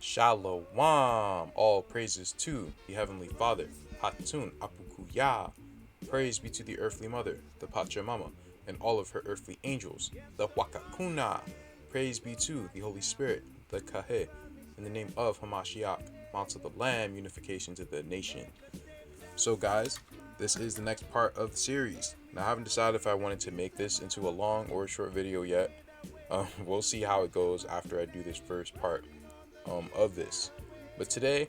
Shalom. All praises to the Heavenly Father. Hatun Apukhuya. Praise be to the earthly mother, the Pachamama, and all of her earthly angels, the Wakakuna. Praise be to the Holy Spirit, the Kahe, in the name of Hamashiach, Mount of the Lamb, unification to the nation. So, guys, this is the next part of the series. Now, I haven't decided if I wanted to make this into a long or a short video yet. We'll see how it goes after I do this first part of this. But today,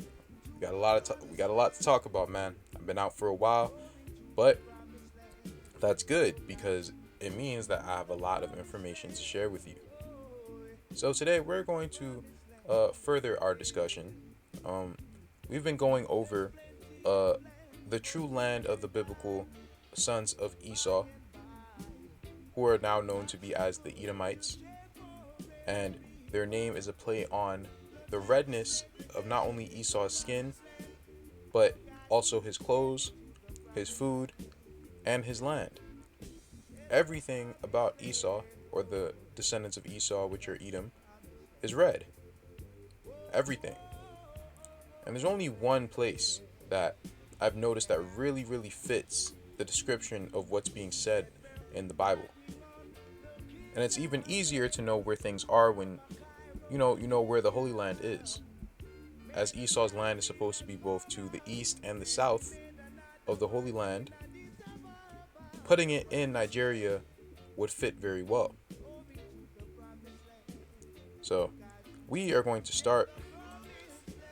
we got a lot to talk about, man. I've been out for a while, but that's good because it means that I have a lot of information to share with you. So today we're going to further our discussion. Um, we've been going over uh, the true land of the biblical sons of Esau, who are now known to be as the Edomites, and their name is a play on the redness of not only Esau's skin, but also his clothes, his food, and his land. Everything about Esau, or the descendants of Esau, which are Edom, is red. Everything. And there's only one place that I've noticed that really fits the description of what's being said in the Bible. And it's even easier to know where things are when you know where the Holy Land is. As Esau's land is supposed to be both to the east and the south of the Holy Land, putting it in Nigeria would fit very well. So, we are going to start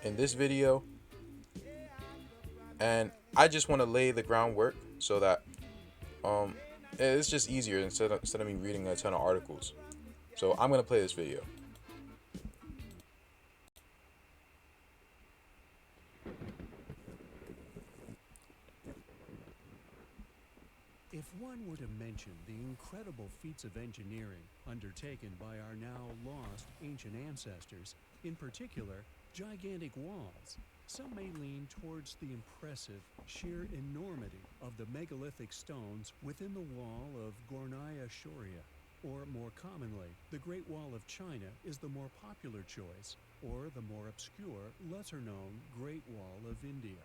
in this video, and I just want to lay the groundwork so that um it's just easier instead of me reading a ton of articles. So, I'm going to play this video. If one were to mention the incredible feats of engineering undertaken by our now lost ancient ancestors, in particular, gigantic walls, some may lean towards the impressive, sheer enormity of the megalithic stones within the wall of Gornaya Shoria, or more commonly, the Great Wall of China is the more popular choice, or the more obscure, lesser-known Great Wall of India.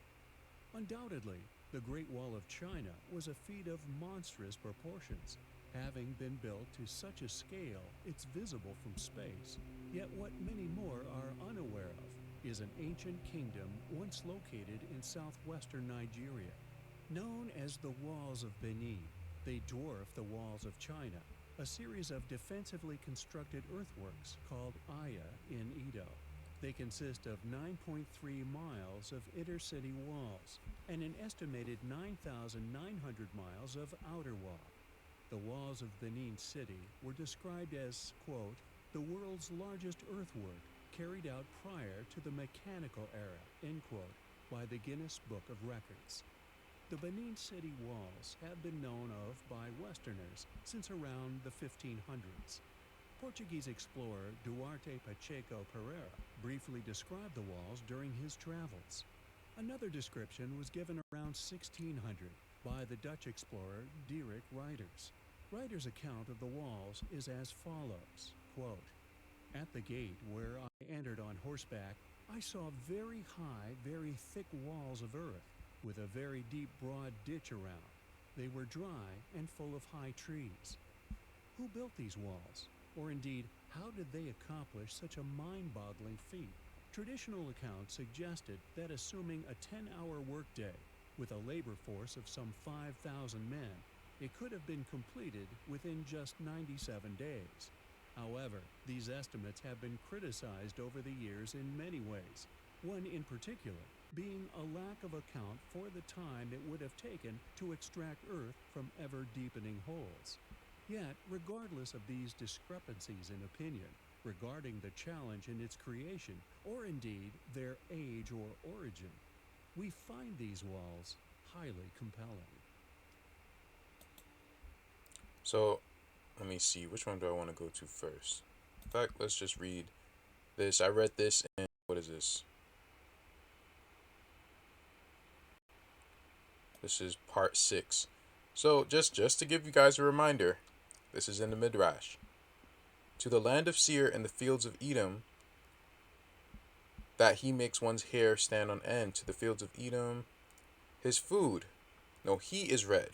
Undoubtedly, the Great Wall of China was a feat of monstrous proportions, having been built to such a scale it's visible from space. Yet what many more are unaware of is an ancient kingdom once located in southwestern Nigeria. Known as the Walls of Benin, they dwarf the Walls of China, a series of defensively constructed earthworks called Aya in Edo. They consist of 9.3 miles of intercity walls and an estimated 9,900 miles of outer wall. The walls of Benin City were described as, quote, the world's largest earthwork carried out prior to the mechanical era, end quote, by the Guinness Book of Records. The Benin City walls have been known of by Westerners since around the 1500s. Portuguese explorer Duarte Pacheco Pereira briefly described the walls during his travels. Another description was given around 1600 by the Dutch explorer Dirk Rijders. Rijders' account of the walls is as follows, quote, at the gate where I entered on horseback, I saw very high, very thick walls of earth, with a very deep broad ditch around. They were dry and full of high trees. Who built these walls? Or indeed, how did they accomplish such a mind-boggling feat? Traditional accounts suggested that assuming a 10-hour workday with a labor force of some 5,000 men, it could have been completed within just 97 days. However, these estimates have been criticized over the years in many ways, one in particular being a lack of account for the time it would have taken to extract earth from ever-deepening holes. Yet, regardless of these discrepancies in opinion regarding the challenge in its creation, or indeed their age or origin, we find these walls highly compelling. So, let me see, which one do I want to go to first? In fact, let's just read this. I read this in, what is this? This is part 6. So, just to give you guys a reminder, this is in the Midrash. To the land of Seir and the fields of Edom, that he makes one's hair stand on end to the fields of Edom. His food, no, he is red.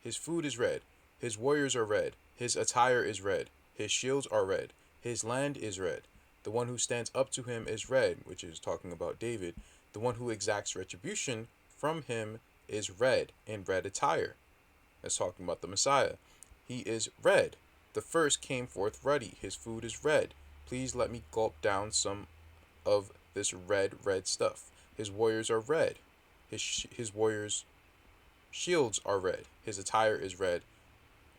His food is red. His warriors are red. His attire is red. His shields are red. His land is red. The one who stands up to him is red, which is talking about David. The one who exacts retribution from him is red in red attire. That's talking about the Messiah. He is red. The first came forth ruddy. His food is red. Please let me gulp down some of this red stuff. His warriors are red. His warriors' shields are red. His attire is red,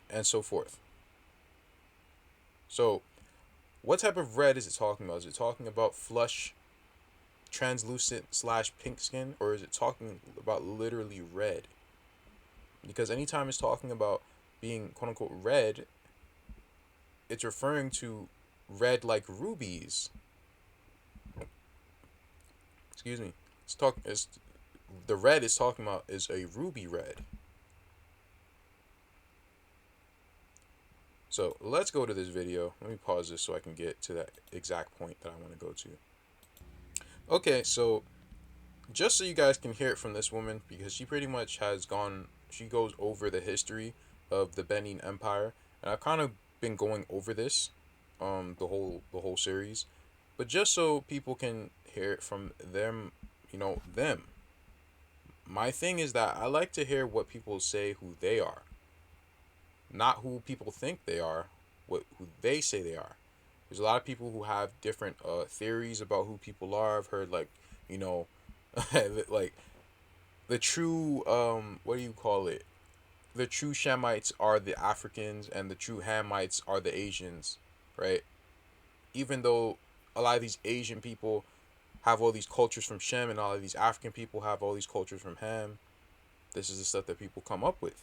and so forth. So, what type of red is it talking about? Is it talking about flush, translucent / pink skin, or is it talking about literally red? Because anytime it's talking about being quote unquote red, it's referring to red like rubies. Excuse me. It's the red it's talking about is a ruby red. So let's go to this video. Let me pause this so I can get to that exact point that I want to go to. Okay, so just so you guys can hear it from this woman, because she pretty much she goes over the history of the Benin Empire, and I've kind of been going over this, the whole series, but just so people can hear it from them, them. My thing is that I like to hear what people say who they are, not who people think they are, who they say they are. There's a lot of people who have different theories about who people are. I've heard like like the true what do you call it? The true Shemites are the Africans and the true Hamites are the Asians, right? Even though a lot of these Asian people have all these cultures from Shem and all of these African people have all these cultures from Ham, this is the stuff that people come up with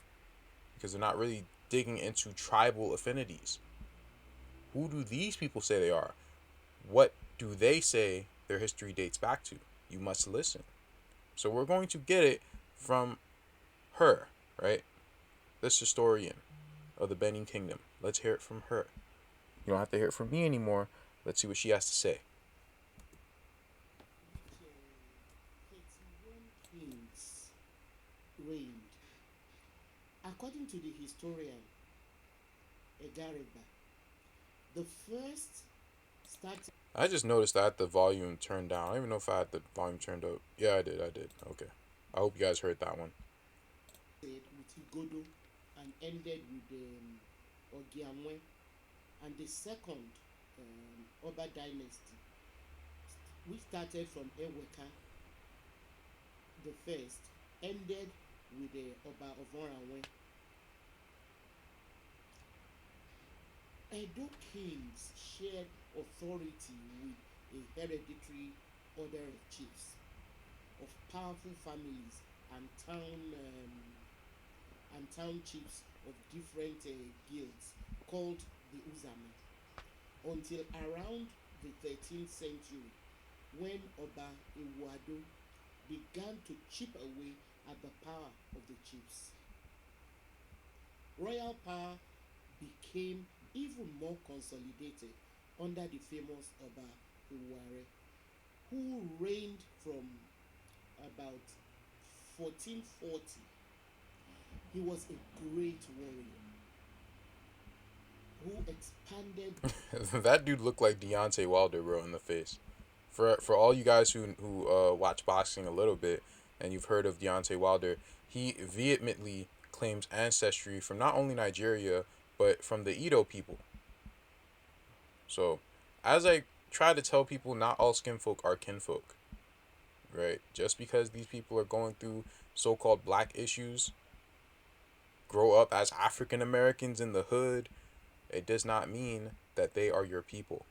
because they're not really digging into tribal affinities. Who do these people say they are? What do they say their history dates back to? You must listen. So we're going to get it from her, right? This historian of the Benin Kingdom. Let's hear it from her. You don't have to hear it from me anymore. Let's see what she has to say. Kings reigned. According to the historian Egariba, the first started. I just noticed I had the volume turned down. I don't even know if I had the volume turned up. Yeah, I did. Okay. I hope you guys heard that one. With Igodo and ended with Ogiamwe, and the second Oba dynasty, which started from Eweka, the first, ended with the Oba Ovoranwe. Edo kings shared authority with a hereditary order of chiefs, of powerful families and town chiefs of different guilds called the Uzama, until around the 13th century, when Oba Iwado began to chip away at the power of the chiefs. Royal power became even more consolidated under the famous Oba Iware, who reigned from about 1440. He was a great warrior who expanded. That dude looked like Deontay Wilder, bro, in the face. For all you guys who watch boxing a little bit and you've heard of Deontay Wilder, he vehemently claims ancestry from not only Nigeria but from the Edo people. So, as I try to tell people, not all skinfolk are kinfolk, right? Just because these people are going through so-called black issues, grow up as African Americans in the hood, it does not mean that they are your people.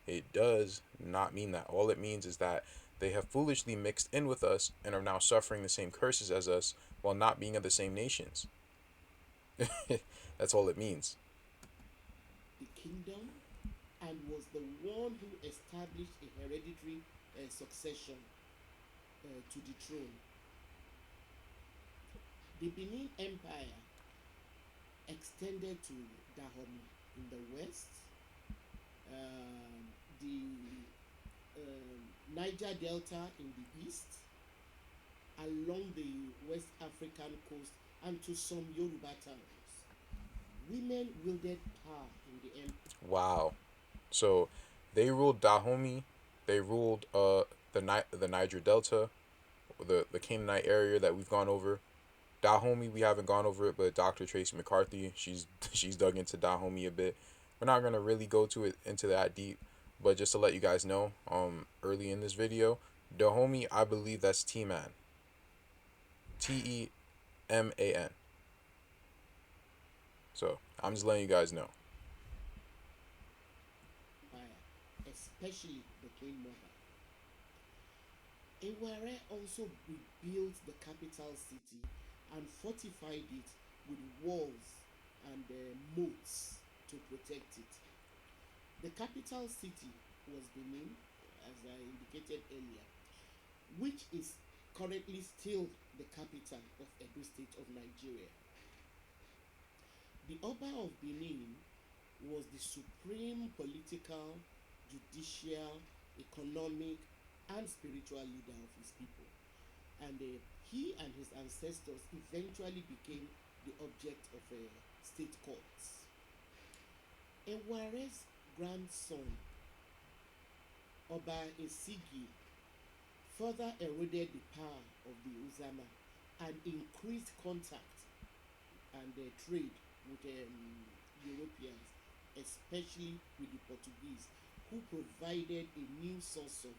It does not mean that. All it means is that they have foolishly mixed in with us and are now suffering the same curses as us while not being of the same nations. That's all it means. The kingdom, and was the one who established a hereditary succession to the throne. The Benin Empire extended to Dahomey in the west, the Niger Delta in the east, along the West African coast, and to some Yoruba towns. Women wielded power in the empire. Wow. So they ruled Dahomey. They ruled the Niger Delta, the Canaanite area that we've gone over. Dahomey, we haven't gone over it, but Dr. Tracy McCarthy, she's dug into Dahomey a bit. We're not gonna really go to it into that deep, but just to let you guys know, early in this video, Dahomey, I believe that's T-Man, Teman. So I'm just letting you guys know. Especially the Queen Mother. Eware also rebuilt the capital city and fortified it with walls and moats to protect it. The capital city was Benin, as I indicated earlier, which is currently still the capital of Edo State of Nigeria. The Oba of Benin was the supreme political, judicial, economic, and spiritual leader of his people. And he and his ancestors eventually became the object of state courts. Eware's grandson, Oba Esigi, further eroded the power of the Uzama and increased contact and trade with Europeans, especially with the Portuguese, who provided a new source of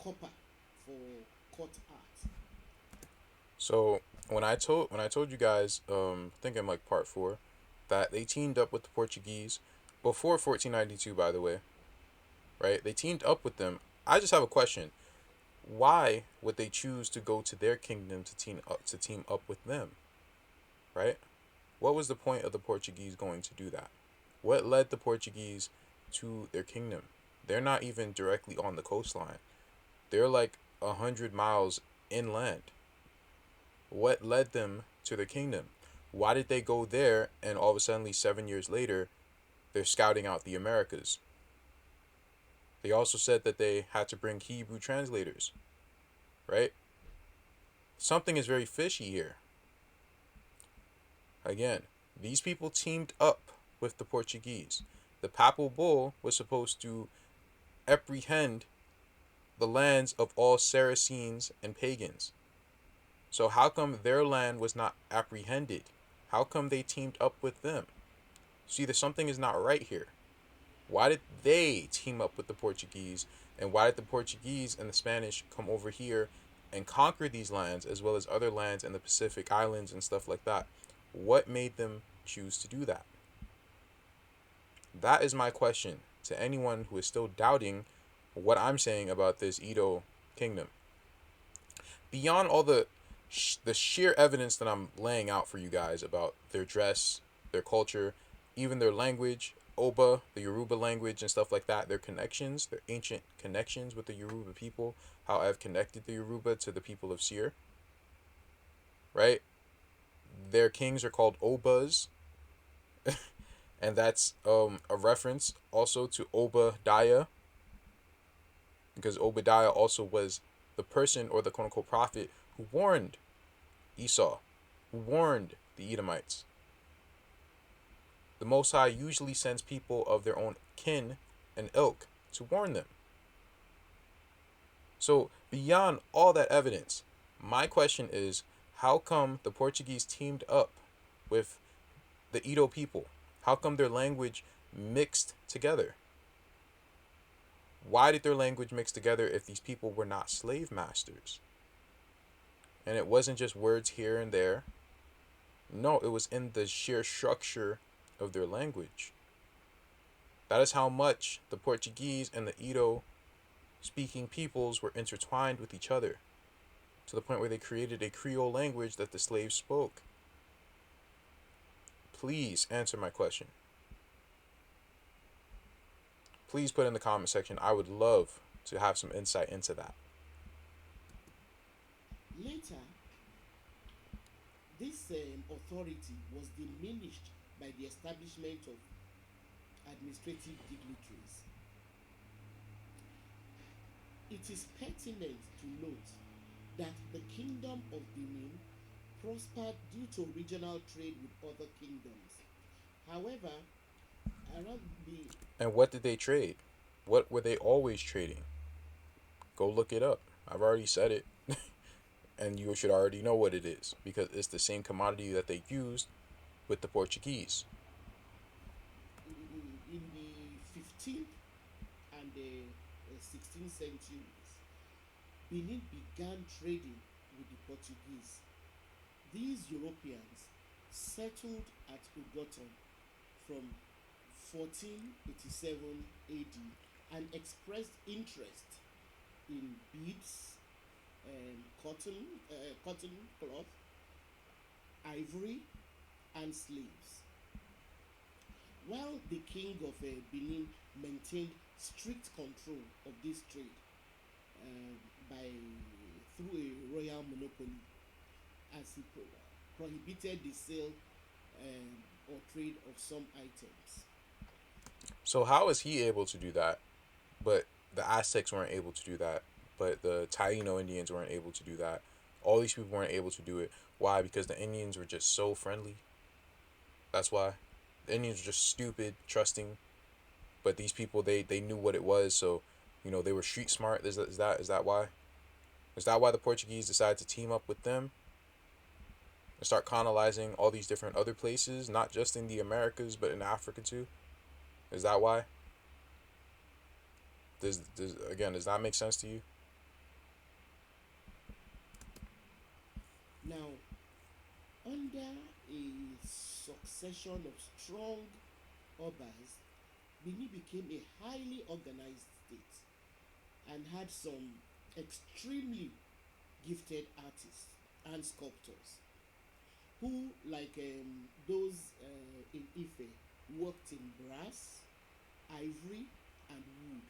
copper for court art. So when I told you guys, I think in like part 4, that they teamed up with the Portuguese before 1492, by the way, right? They teamed up with them. I just have a question. Why would they choose to go to their kingdom to team up with them, right? What was the point of the Portuguese going to do that? What led the Portuguese to their kingdom? They're not even directly on the coastline. They're like 100 miles inland. What led them to their kingdom? Why did they go there and all of a sudden 7 years later they're scouting out the Americas? They also said that they had to bring Hebrew translators, right? Something is very fishy here. Again, these people teamed up with the Portuguese. The papal bull was supposed to apprehend the lands of all Saracens and pagans. So how come their land was not apprehended? How come they teamed up with them? See, there's something is not right here. Why did they team up with the Portuguese? And why did the Portuguese and the Spanish come over here and conquer these lands as well as other lands in the Pacific Islands and stuff like that? What made them choose to do that? That is my question to anyone who is still doubting what I'm saying about this Edo kingdom. Beyond all the sheer evidence that I'm laying out for you guys about their dress, their culture, even their language, Oba, the Yoruba language and stuff like that, their connections, their ancient connections with the Yoruba people, how I've connected the Yoruba to the people of Seir, right? Their kings are called Obas, and that's a reference also to Obadiah, because Obadiah also was the person or the quote-unquote prophet who warned Esau, who warned the Edomites. The Most High usually sends people of their own kin and ilk to warn them. So beyond all that evidence, my question is, how come the Portuguese teamed up with the Edo people? How come their language mixed together? Why did their language mix together if these people were not slave masters? And it wasn't just words here and there. No, it was in the sheer structure of their language. That is how much the Portuguese and the Edo speaking peoples were intertwined with each other, to the point where they created a Creole language that the slaves spoke. Please answer my question. Please put in the comment section. I would love to have some insight into that. Later, this authority was diminished by the establishment of administrative dignitaries. It is pertinent to note that the kingdom of Benin prospered due to regional trade with other kingdoms. However, around the And what did they trade? What were they always trading? Go look it up. I've already said it, and you should already know what it is because it's the same commodity that they used with the Portuguese. in the 15th and the 16th centuries, Benin began trading with the Portuguese. These Europeans settled at Ugoton from 1487 AD and expressed interest in beads, cotton cloth, ivory, and slaves. While the king of Benin maintained strict control of this trade um, by through a royal monopoly, as he prohibited the sale or trade of some items. So how is he able to do that? But the Aztecs weren't able to do that. But the Taino Indians weren't able to do that. All these people weren't able to do it. Why? Because the Indians were just so friendly. That's why. The Indians were just stupid, trusting. But these people, they knew what it was. So, they were street smart. Is that why? Is that why the Portuguese decided to team up with them and start colonizing all these different other places, not just in the Americas, but in Africa too? Is that why? Does that make sense to you? Now, under a succession of strong obas, Benin became a highly organized state and had some extremely gifted artists and sculptors who, like those in Ife, worked in brass, ivory, and wood.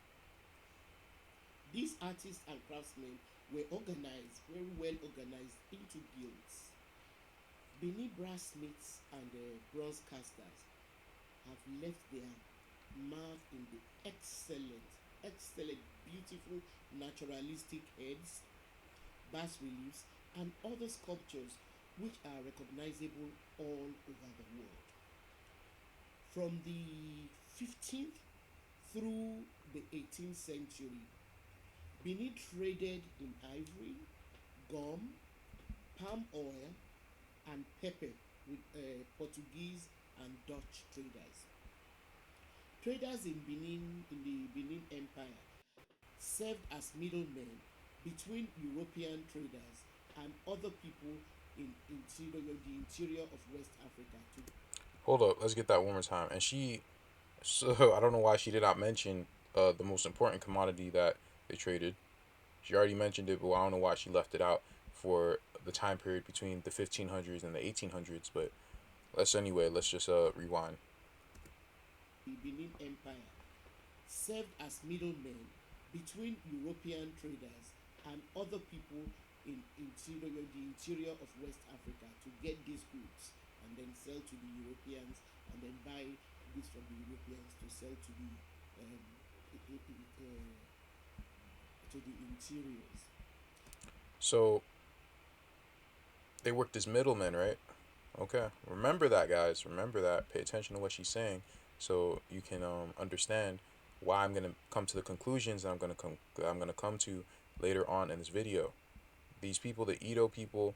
These artists and craftsmen were organized, very well organized, into guilds. Benin brassmiths and bronze casters have left their mark in the excellent, beautiful naturalistic heads, bas reliefs, and other sculptures which are recognizable all over the world. From the 15th through the 18th century, Benin traded in ivory, gum, palm oil, and pepper with Portuguese and Dutch traders. Traders in the Benin Empire, served as middlemen between European traders and other people in the interior of West Africa too. Hold up, let's get that one more time. And so I don't know why she did not mention the most important commodity that they traded. She already mentioned it, but I don't know why she left it out for the time period between the 1500s and the 1800s. But let's just rewind. The Benin Empire served as middlemen between European traders and other people in the interior of West Africa to get these goods and then sell to the Europeans and then buy goods from the Europeans to sell um, to the interiors. So they worked as middlemen, right? Okay, remember that, guys. Remember that. Pay attention to what she's saying, so you can understand why I'm gonna come to the conclusions that I'm gonna come to later on in this video. These people, the Edo people,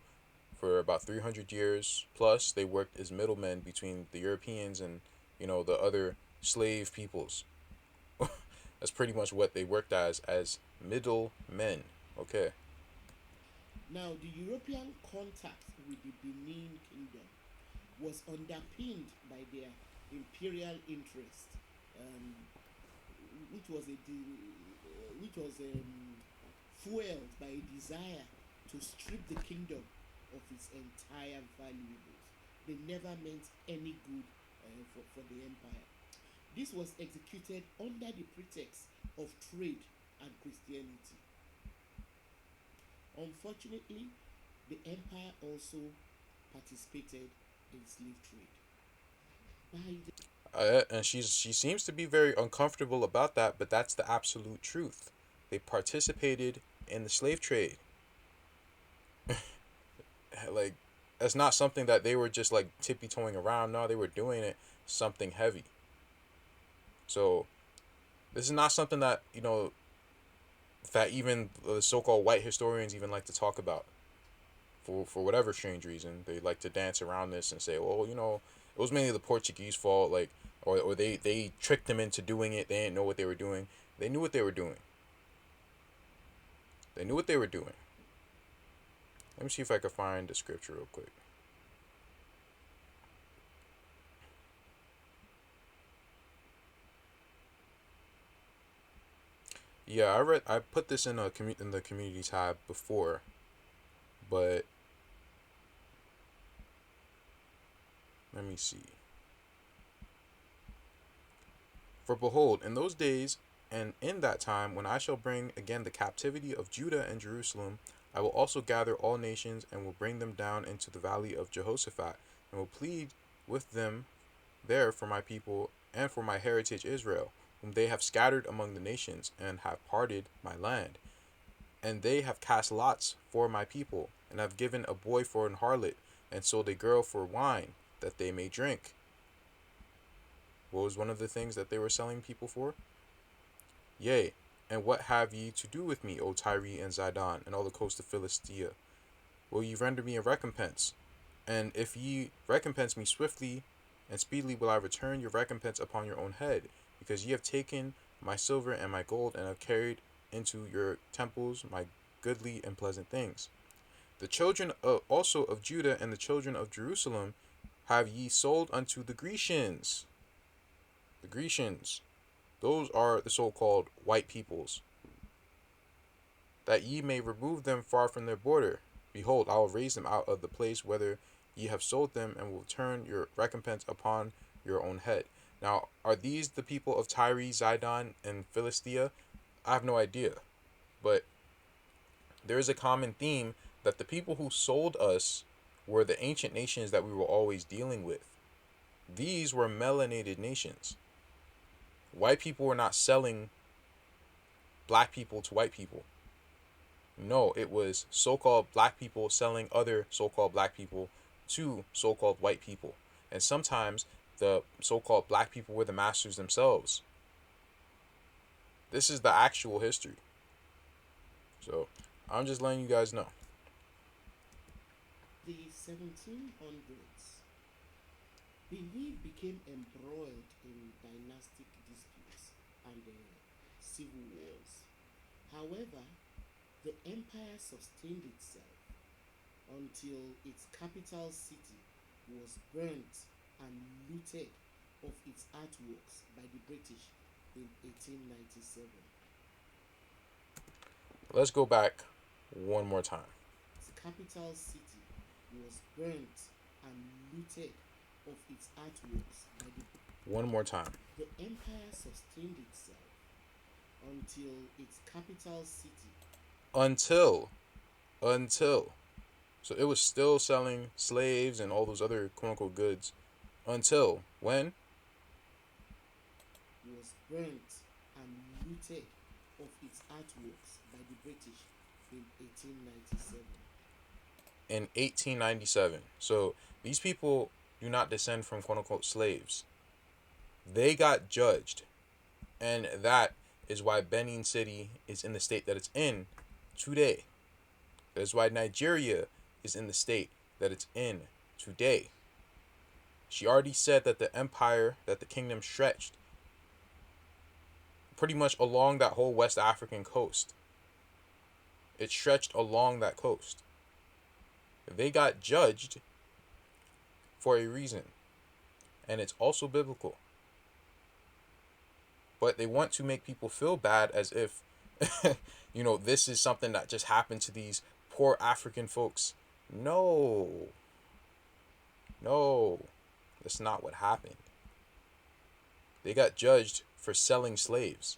for about 300 years plus, they worked as middlemen between the Europeans and the other slave peoples. That's pretty much what they worked as middlemen. Okay. Now, the European contact with the Benin Kingdom was underpinned by their imperial interest, um, which was fueled by a desire to strip the kingdom of its entire valuables. They never meant any good for the empire. This was executed under the pretext of trade and Christianity. Unfortunately, the empire also participated in slave trade. By And she seems to be very uncomfortable about that, but that's the absolute truth. They participated in the slave trade. Like, that's not something that they were just like tippy toeing around. No, they were doing it something heavy. So this is not something that, that even the so-called white historians even like to talk about. For whatever strange reason, they like to dance around this and say, well, it was mainly the Portuguese fault, like, or they tricked them into doing it. They didn't know what they were doing. They knew what they were doing. They knew what they were doing. Let me see if I can find the scripture real quick. Yeah, I put this in in the community tab before, but let me see. For behold, in those days and in that time, when I shall bring again the captivity of Judah and Jerusalem, I will also gather all nations and will bring them down into the valley of Jehoshaphat, and will plead with them there for my people and for my heritage Israel, whom they have scattered among the nations, and have parted my land. And they have cast lots for my people, and have given a boy for an harlot, and sold a girl for wine, that they may drink. What was one of the things that they were selling people for? Yea, and what have ye to do with me, O Tyre and Zidon, and all the coast of Philistia? Will ye render me a recompense? And if ye recompense me swiftly and speedily, will I return your recompense upon your own head, because ye have taken my silver and my gold, and have carried into your temples my goodly and pleasant things. The children also of Judah and the children of Jerusalem have ye sold unto the Grecians. The Grecians, those are the so-called white peoples, that ye may remove them far from their border. Behold, I will raise them out of the place whither ye have sold them, and will turn your recompense upon your own head. Now, are these the people of Tyre, Zidon, and Philistia? I have no idea. But there is a common theme that the people who sold us were the ancient nations that we were always dealing with. These were melanated nations. White people were not selling black people to white people. No, it was so-called black people selling other so-called black people to so-called white people. And sometimes the so-called black people were the masters themselves. This is the actual history. So I'm just letting you guys know. The 1700s, Benin became embroiled in dynastic disputes and civil wars. However, the empire sustained itself until its capital city was burnt and looted of its artworks by the British in 1897. Let's go back one more time. Its capital city was burnt and looted of its artworks by One more time. the empire sustained itself until its capital city Until. So it was still selling slaves and all those other quote unquote goods. Until when? was burnt and looted of its artworks by the British in 1897. In 1897. So these people do not descend from quote unquote slaves. They got judged. And that is why Benin City is in the state that it's in today. That's why Nigeria is in the state that it's in today. She already said that the empire, that the kingdom stretched pretty much along that whole West African coast. It stretched along that coast. They got judged for a reason. And it's also biblical. But they want to make people feel bad as if, this is something that just happened to these poor African folks. No. That's not what happened. They got judged for selling slaves.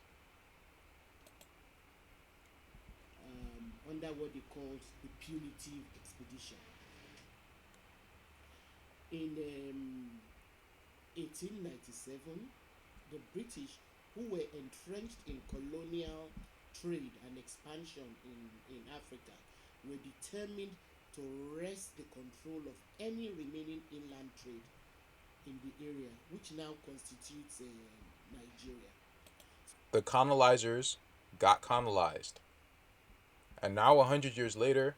Under what they called the punitive expedition. In 1897, the British, who were entrenched in colonial trade and expansion in Africa were determined to wrest the control of any remaining inland trade in the area, which now constitutes Nigeria. The colonizers got colonized. And now 100 years later,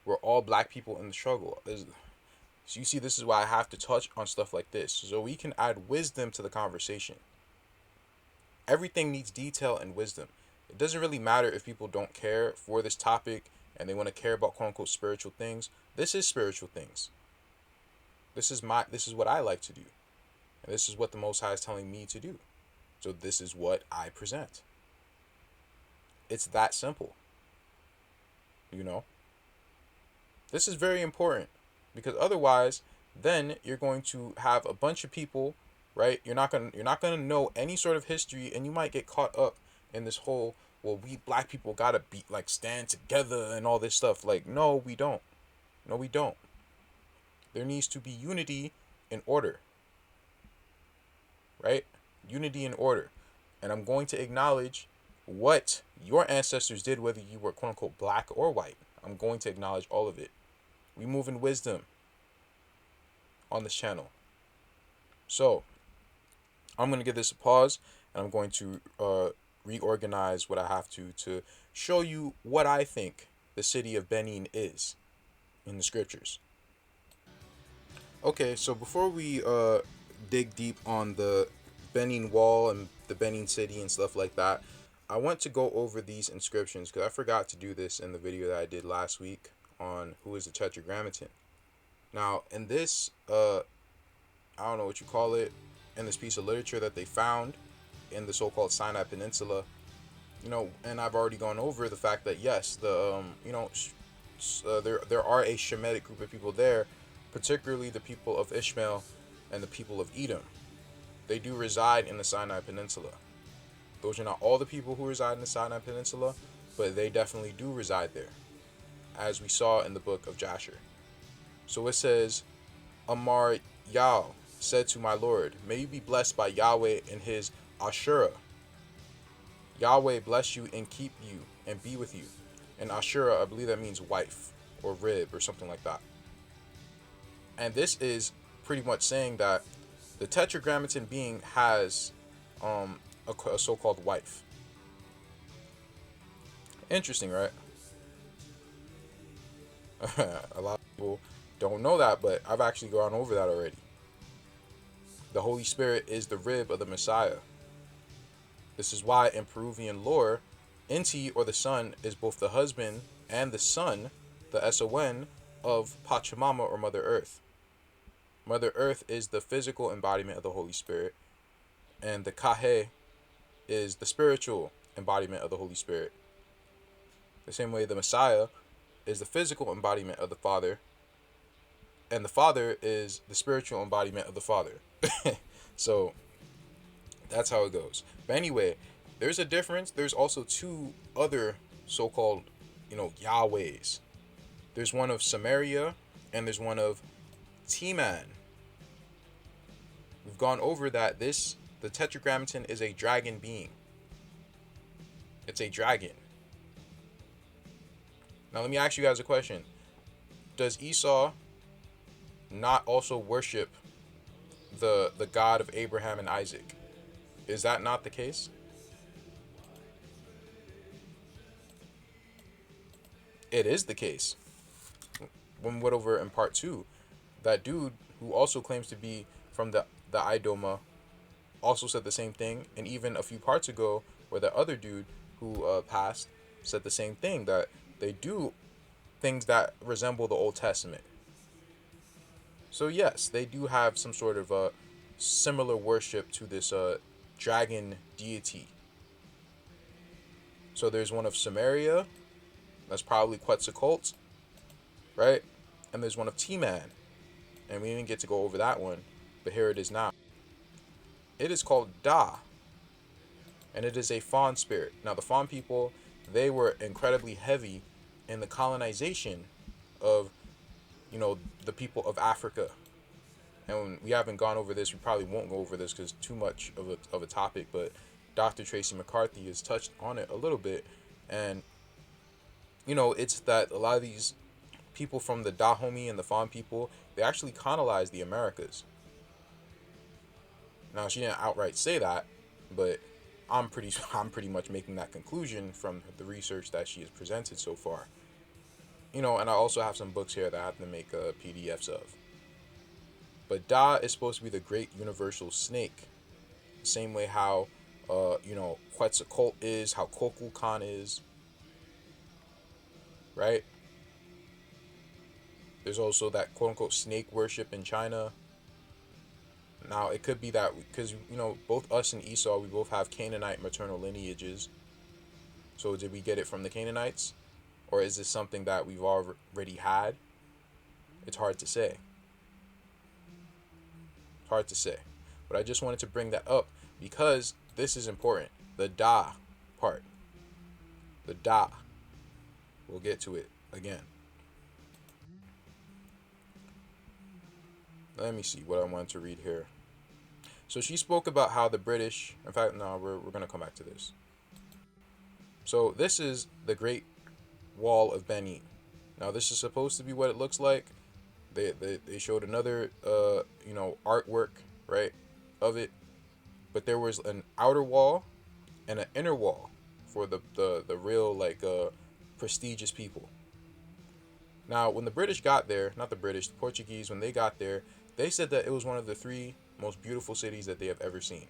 we're all black people in the struggle. So you see, this is why I have to touch on stuff like this, so we can add wisdom to the conversation. Everything needs detail and wisdom. It doesn't really matter if people don't care for this topic and they want to care about quote unquote spiritual things. This is spiritual things. This is what I like to do. And this is what the Most High is telling me to do. So this is what I present. It's that simple. You know? This is very important, because otherwise then you're going to have a bunch of people, right? You're not going to know any sort of history, and you might get caught up in this whole, well, we black people got to be like stand together and all this stuff. Like, no, we don't. No, we don't. There needs to be unity and order. Right? Unity and order. And I'm going to acknowledge what your ancestors did, whether you were quote unquote black or white. I'm going to acknowledge all of it. We move in wisdom on this channel. So I'm going to give this a pause, and I'm going to reorganize what I have to show you what I think the city of Benin is in the scriptures. Okay, so before we dig deep on the Benin wall and the Benin city and stuff like that, I want to go over these inscriptions because I forgot to do this in the video that I did last week on who is the Tetragrammaton. Now, in this, I don't know what you call it, in this piece of literature that they found in the so-called Sinai Peninsula, you know, and I've already gone over the fact that yes, the there are a Shemitic group of people there, particularly the people of Ishmael and the people of Edom. They do reside in the Sinai Peninsula. Those are not all the people who reside in the Sinai Peninsula, but they definitely do reside there, as we saw in the book of Jasher. So it says, Amar Yah said to my Lord, may you be blessed by Yahweh in his Ashura. Yahweh bless you and keep you and be with you. And Ashura, I believe that means wife or rib or something like that. And this is pretty much saying that the Tetragrammaton being has a so-called wife. Interesting, right? A lot of people don't know that, but I've actually gone over that already. The Holy Spirit is the rib of the Messiah. This is why in Peruvian lore, Inti, or the sun, is both the husband and the son, the S-O-N, of Pachamama, or Mother Earth. Mother Earth is the physical embodiment of the Holy Spirit, and the Kahe is the spiritual embodiment of the Holy Spirit. The same way the Messiah is the physical embodiment of the Father, and the Father is the spiritual embodiment of the Father. So that's how it goes. But anyway, there's a difference. There's also two other so-called, Yahwehs. There's one of Samaria and there's one of Timan. We've gone over that the Tetragrammaton is a dragon being. It's a dragon. Now let me ask you guys a question. Does Esau not also worship the God of Abraham and Isaac? Is that not the case? It is the case. When we went over in part 2, that dude who also claims to be from the Idoma also said the same thing, and even a few parts ago, where the other dude who passed said the same thing, that they do things that resemble the Old Testament. So yes, they do have some sort of similar worship to this dragon deity. So there's one of Samaria, that's probably Quetzalcoatl, right? And there's one of Timan, and we didn't get to go over that one, but here it is now. It is called Da, and it is a fawn spirit. Now the fawn people, they were incredibly heavy in the colonization of, the people of Africa. And we haven't gone over this, we probably won't go over this because it's too much of a topic, but Dr. Tracy McCarthy has touched on it a little bit, And it's that a lot of these people from the Dahomey and the Fon people, they actually colonized the Americas. Now she didn't outright say that, but I'm pretty much making that conclusion from the research that she has presented so far. And I also have some books here that I have to make PDFs of. But Da is supposed to be the great universal snake, the same way how Quetzalcoatl is, how Kukulkan is, right? There's also that quote unquote snake worship in China. Now it could be that because both us and Esau, we both have Canaanite maternal lineages. So did we get it from the Canaanites, or is this something that we've already had? It's hard to say. Hard to say. But I just wanted to bring that up because this is important. The Da part. The Da. We'll get to it again. Let me see what I wanted to read here. So she spoke about how the British, in fact, no, we're going to come back to this. So this is the Great Wall of Benin. Now this is supposed to be what it looks like. They showed another artwork, right, of it, but there was an outer wall and an inner wall for the real prestigious people. Now when the British got there, not the British, the Portuguese, when they got there, they said that it was one of the 3 most beautiful cities that they have ever seen.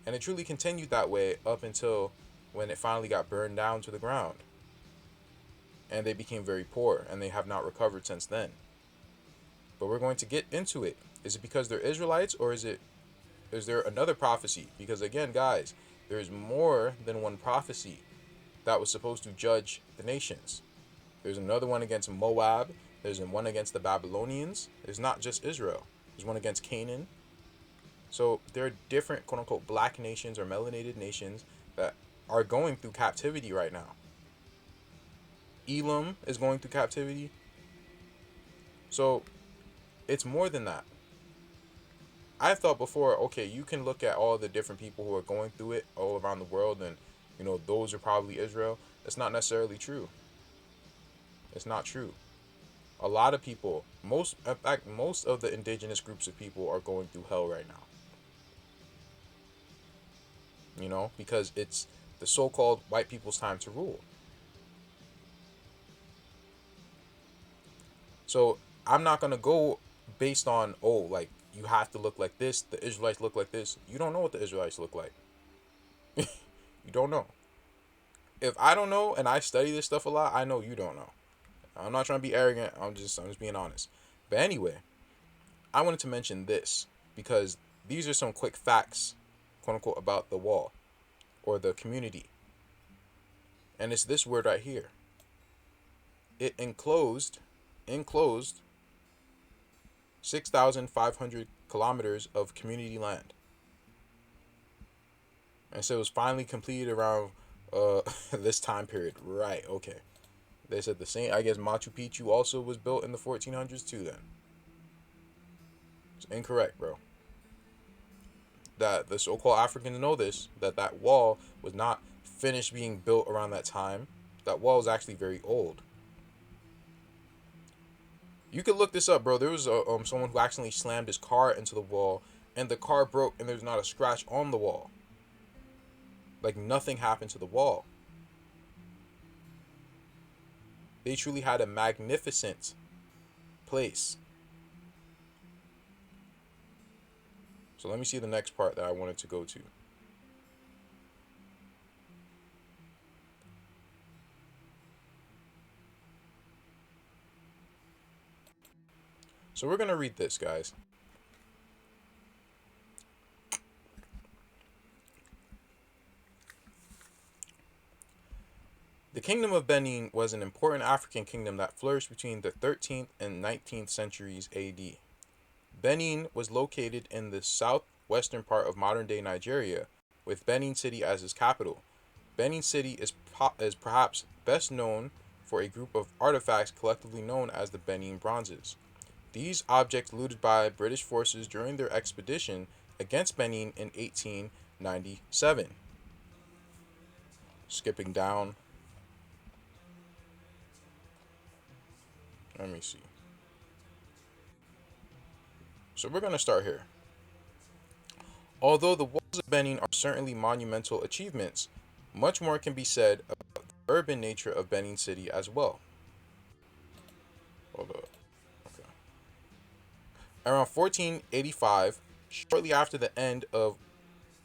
And it truly continued that way up until when it finally got burned down to the ground. And they became very poor, and they have not recovered since then. But we're going to get into it. Is it because they're Israelites, or is there another prophecy? Because again, guys, there's more than one prophecy that was supposed to judge the nations. There's another one against Moab. There's one against the Babylonians. There's not just Israel. There's one against Canaan. So there are different quote-unquote black nations or melanated nations that are going through captivity right now. Elam is going through captivity. So it's more than that. I thought before, okay, you can look at all the different people who are going through it all around the world and, those are probably Israel. That's not necessarily true. It's not true. A lot of people, most of the indigenous groups of people are going through hell right now. Because it's the so-called white people's time to rule. So I'm not going to go based on, you have to look like this, the Israelites look like this. You don't know what the Israelites look like. You don't know. If I don't know and I study this stuff a lot, I know you don't know. I'm not trying to be arrogant. I'm just being honest. But anyway, I wanted to mention this because these are some quick facts, quote unquote, about the wall or the community. And it's this word right here. It enclosed 6,500 kilometers of community land. And so it was finally completed around this time period. Right, okay. They said the same. I guess Machu Picchu also was built in the 1400s too then. It's incorrect, bro. That the so-called Africans know this, that wall was not finished being built around that time. That wall is actually very old. You could look this up, bro. There was someone who accidentally slammed his car into the wall, and the car broke, and there's not a scratch on the wall. Like nothing happened to the wall. They truly had a magnificent place. So let me see the next part that I wanted to go to. So we're going to read this, guys. The Kingdom of Benin was an important African kingdom that flourished between the 13th and 19th centuries AD. Benin was located in the southwestern part of modern-day Nigeria, with Benin City as its capital. Benin City is perhaps best known for a group of artifacts collectively known as the Benin Bronzes. These objects looted by British forces during their expedition against Benin in 1897. Skipping down. Let me see. So we're going to start here. Although the walls of Benin are certainly monumental achievements, much more can be said about the urban nature of Benin City as well. Hold up. Okay. Around 1485, shortly after the end of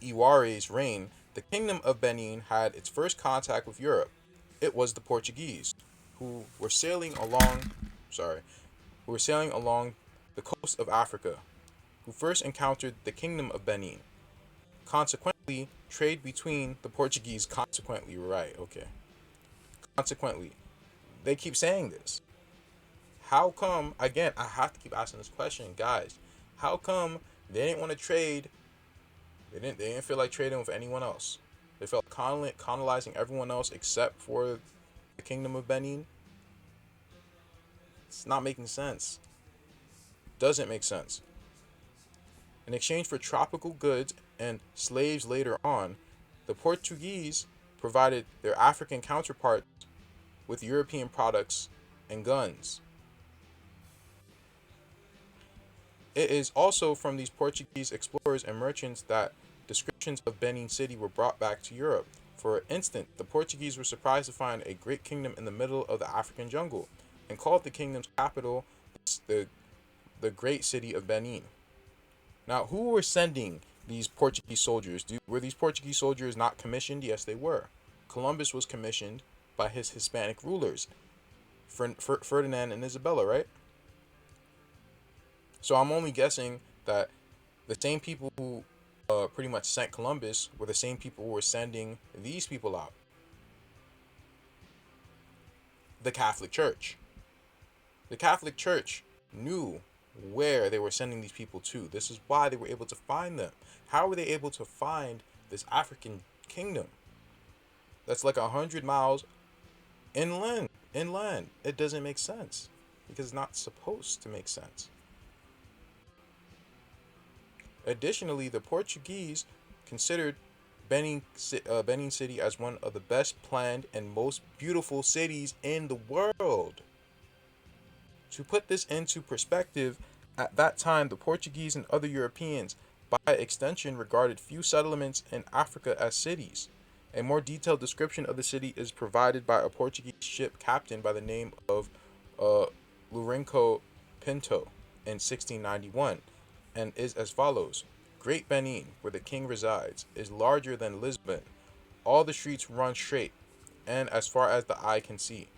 Iware's reign, the Kingdom of Benin had its first contact with Europe. It was the Portuguese, who were sailing along, sorry, who were sailing along the coast of Africa, who first encountered the Kingdom of Benin. Consequently, trade between the Portuguese, consequently, right, okay. Consequently, they keep saying this. How come, again, I have to keep asking this question, guys, how come they didn't want to trade? They didn't feel like trading with anyone else. They felt colonizing everyone else except for the Kingdom of Benin. It's not making sense. Doesn't make sense. In exchange for tropical goods and slaves later on, the Portuguese provided their African counterparts with European products and guns. It is also from these Portuguese explorers and merchants that descriptions of Benin City were brought back to Europe. For instance, the Portuguese were surprised to find a great kingdom in the middle of the African jungle and called the kingdom's capital the, the great city of Benin. Now, who were sending these Portuguese soldiers? Were these Portuguese soldiers not commissioned? Yes, they were. Columbus was commissioned by his Hispanic rulers, Ferdinand and Isabella, right? So I'm only guessing that the same people who pretty much sent Columbus were the same people who were sending these people out. The Catholic Church. The Catholic Church knew where they were sending these people to. This is why they were able to find them. How were they able to find this African kingdom that's like 100 miles inland? Inland. It doesn't make sense because it's not supposed to make sense. Additionally, the Portuguese considered Benin City as one of the best planned and most beautiful cities in the world. To put this into perspective, at that time, the Portuguese and other Europeans, by extension, regarded few settlements in Africa as cities. A more detailed description of the city is provided by a Portuguese ship captain by the name of uh, Lourenço Pinto in 1691, and is as follows. Great Benin, where the king resides, is larger than Lisbon. All the streets run straight, and as far as the eye can see.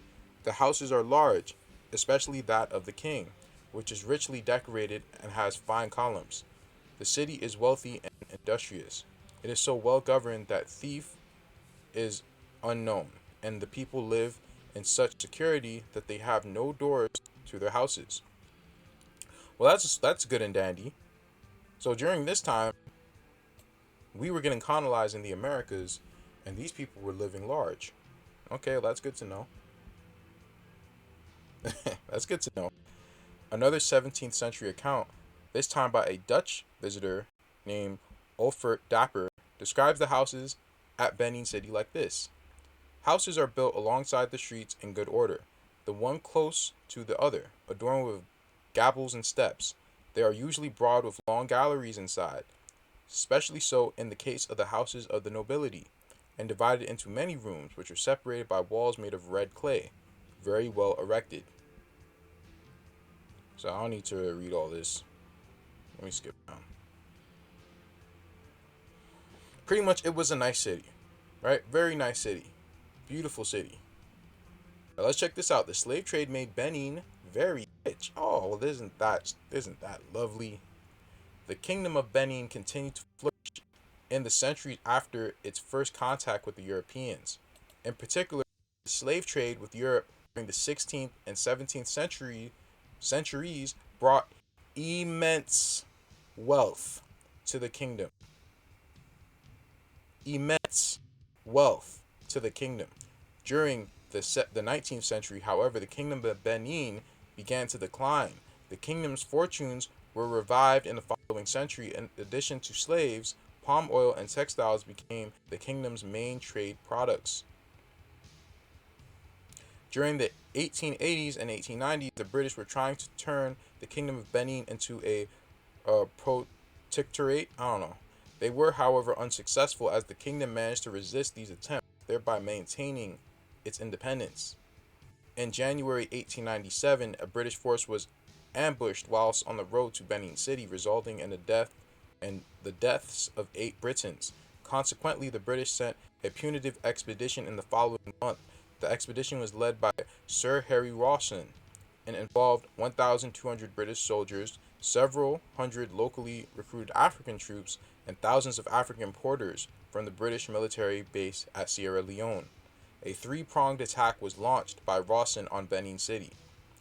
The houses are large, especially that of the king, which is richly decorated and has fine columns. The city is wealthy and industrious. It is so well governed that thief is unknown, and the people live in such security that they have no doors to their houses. Well, that's good and dandy. So during this time, we were getting colonized in the Americas, and these people were living large. Okay, well, that's good to know. That's good to know. Another 17th century account, this time by a Dutch visitor named Olfert Dapper, describes the houses at Benin City like this. Houses are built alongside the streets in good order, the one close to the other, adorned with gables and steps. They are usually broad with long galleries inside, especially so in the case of the houses of the nobility, and divided into many rooms which are separated by walls made of red clay, very well erected. So I don't need to read all this. Let me skip down. Pretty much it was a nice city, right? Very nice city. Beautiful city. Now let's check this out. The slave trade made Benin very rich. Oh, well, isn't that lovely? The kingdom of Benin continued to flourish in the centuries after its first contact with the Europeans. In particular, the slave trade with Europe during the 16th and 17th centuries brought immense wealth to the kingdom. Immense wealth to the kingdom. During the 19th century, however, the kingdom of Benin began to decline. The kingdom's fortunes were revived in the following century. In addition to slaves, palm oil and textiles became the kingdom's main trade products. During the 1880s and 1890s, the British were trying to turn the Kingdom of Benin into a protectorate. I don't know. They were, however, unsuccessful as the kingdom managed to resist these attempts, thereby maintaining its independence. In January 1897, a British force was ambushed whilst on the road to Benin City, resulting in the deaths of 8 Britons. Consequently, the British sent a punitive expedition in the following month. The expedition was led by Sir Harry Rawson and involved 1,200 British soldiers, several hundred locally recruited African troops, and thousands of African porters from the British military base at Sierra Leone. A three-pronged attack was launched by Rawson on Benin City.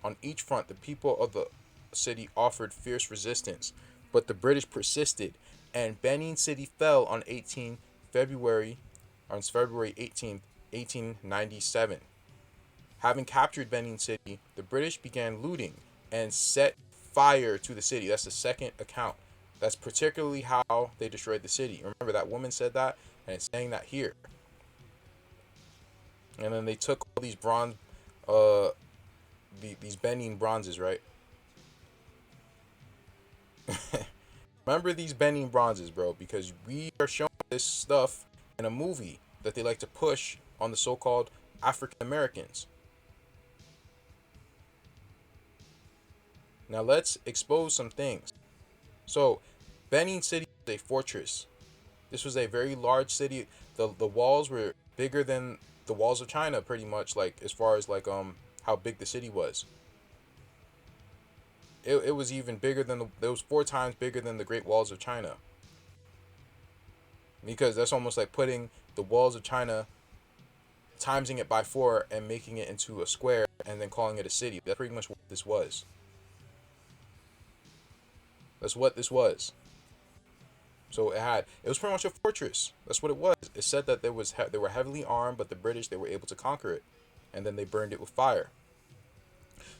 On each front, the people of the city offered fierce resistance, but the British persisted, and Benin City fell on February 18th, 1897. Having captured Benin City, the British began looting and set fire to the city. That's the second account. That's particularly how they destroyed the city. Remember that woman said that, and it's saying that here. And then they took all these bronze, these Benin bronzes, right? Remember these Benin bronzes, bro, because we are showing this stuff in a movie that they like to push on the so-called African Americans. Now let's expose some things. So, Benin City is a fortress. This was a very large city. The walls were bigger than the walls of China, pretty much, like as far as like how big the city was. It was even bigger than it was 4 times bigger than the Great Walls of China. Because that's almost like putting the walls of China, timesing it by 4 and making it into a square and then calling it a city. That's pretty much what this was. That's what this was. So it was pretty much a fortress. That's what it was. It said that they were heavily armed, but the British, they were able to conquer it, and then they burned it with fire.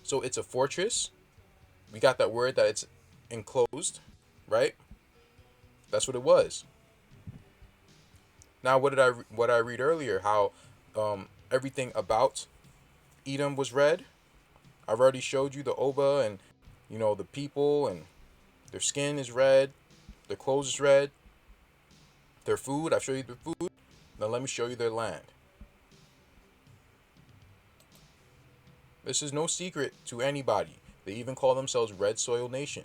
So it's a fortress. We got that word that it's enclosed, right? That's what it was. Now, what I read earlier? How everything about Edom was red. I've already showed you the Oba and the people, and their skin is red, their clothes is red, their food. I've showed you their food. Now let me show you their land. This is no secret to anybody. They even call themselves Red Soil Nation.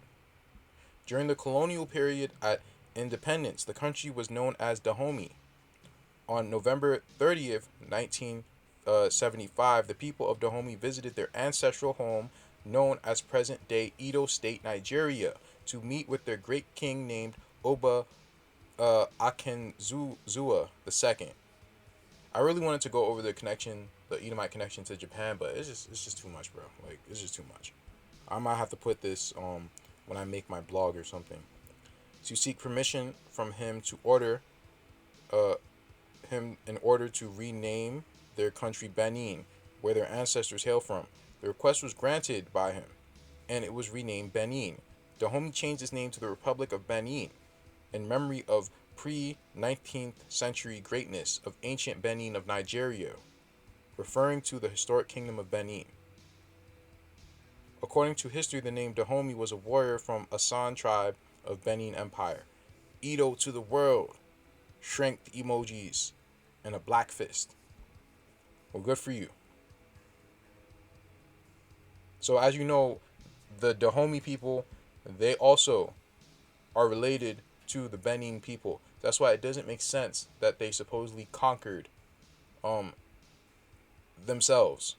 During the colonial period at independence, the country was known as Dahomey. On November 30th, 1975, the people of Dahomey visited their ancestral home, known as present-day Edo State, Nigeria, to meet with their great king named Oba Akenzuwa II. I really wanted to go over the Edomite connection to Japan, but it's just too much, bro. Like, it's just too much. I might have to put this when I make my blog or something. To seek permission from him in order to rename their country Benin, where their ancestors hail from. The request was granted by him, and it was renamed Benin. Dahomey changed its name to the Republic of Benin in memory of pre-19th century greatness of ancient Benin of Nigeria, referring to the historic kingdom of Benin. According to history, the name Dahomey was a warrior from Essene tribe of Benin Empire. Edo to the world. Strength emojis and a black fist. Well, good for you. So as you know, the Dahomey people, they also are related to the Benin people. That's why it doesn't make sense that they supposedly conquered themselves.